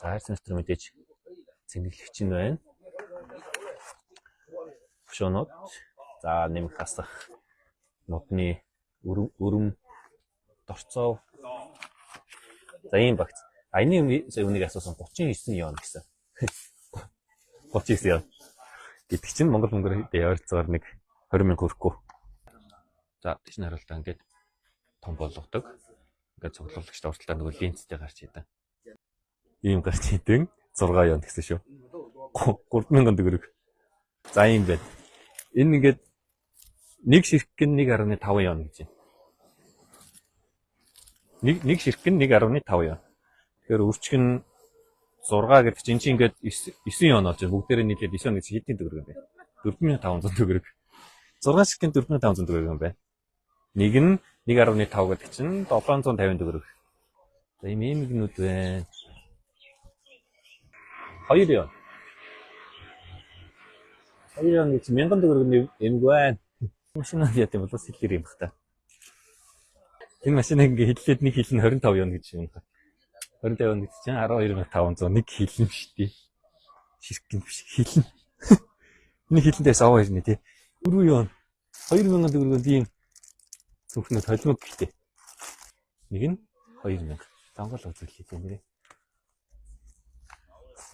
За semester мэдээж цэнгэлэгч нь байна. Хөшөөнүүд. За нэмэх хасах нотны өрөм дорцоо. За ийм багц. Энийг асуусан 39 явна гэсэн. 39 явна. Гэдэг чинь Монгол мөнгөөр ойролцоогоор нэг 20,000 хүрэхгүй. За тийш хариултаа ингээд том болгодог. Ингээд цуглуулагчтай урталтаа нөгөө линзтэй гарч идэв. Ийм гарч идэв 6 явна гэсэн шүү. 3,000 төгрөг. За ийм байд. Энэ ингээд нэг ширхэг нь 1.5 явна гэж байна. Нэг ширхэг нь 1.5 явна. Тэгэхээр үрчг нь 6 гэдэг чинь ингээд 9 явна болж бүгдээрээ нийлээд 9 явна гэж хэдийн төгрөг юм бэ? 4,500 төгрөг. 6 ширхэг нь 4,500 төгрөг юм байна. Нэг нь 1.5 гэдэг чинь 750 төгрөг. За ийм эмгэнүүд байна. 2 явна. 2 явна гэж 1000 төгрөгийн эмг байна. Машинаа яа гэвэл бас хэлээр юм бах та. Энэ машиныг ингээ хэллээд нэг хил нь 25 явна гэж юм байна. 25 явна гэж чинь 12,500 нэг хил нь биш тий. Ширхэг биш хил нь. Нэг хилэнтэйс аваа ирнэ тий. Өрөө явна. 2,000 төгрөгөнд ийм зөвхөн толимог гэхтэй. Нэг нь 2,000. Донгол үзүүлэх юм нэрээ.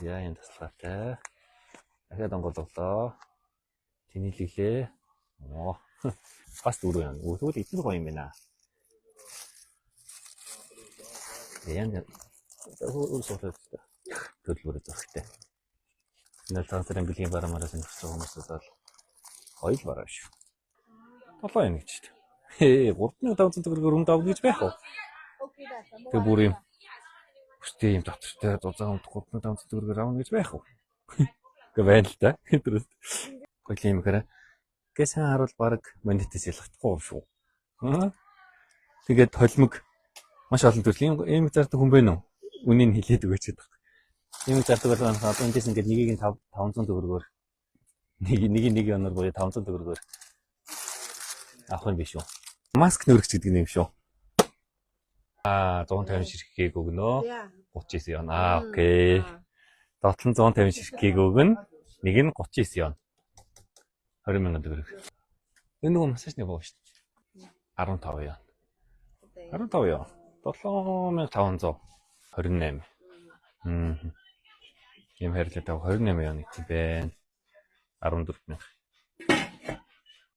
Яа энэ тасалгаатай. Дахиад донгол. Тэнэлгэлээ. Оо. Бас дөрөв юм. Тэгвэл эдгээр гоё юм байна. Яа. Өөрсдөө төлөвлөрөө зөрхтэй. Энэ цаасрын бэлгийн барамаараа сонирхсан хүмүүсээс бол гоё л бараа шүү. 7 юм гэж дээ. 3,500 төгрөгөөр өмд авах гэж байх уу? Тэг бүр юм. Өстэй юм дотортой зузаан 3,500 төгрөгөөр авах гэж байх уу? Гэ байна л да. Гоё юм хэрэг. Гэсэн харуул баг монетис ялгахдаггүй шүү. Тэгээд толимог маш олон төрлийн эмэг зардаг хүн байна уу? Үнийг хэлээд өгөөч гэдэг. Эмэг зардаг бол одоо эндээс ингээд нэгийг нь 500 төгрөгөөр нэг оноор буюу 500 төгрөгөөр авах юм биш үү? Маск нөрөгч гэдэг юм шүү. 150 ширхгийг өгнө. 39 явна. Окей. Дотлон 150 ширхгийг өгнө. Нэг нь 39 явна. 20,000 төгрөг. Энэ нөгөө массажны боо шүү дээ. 15 явна. 15 явна. 7,500. 28. Ийм харилцаатай 28 явна гэдэг байна. 14,000.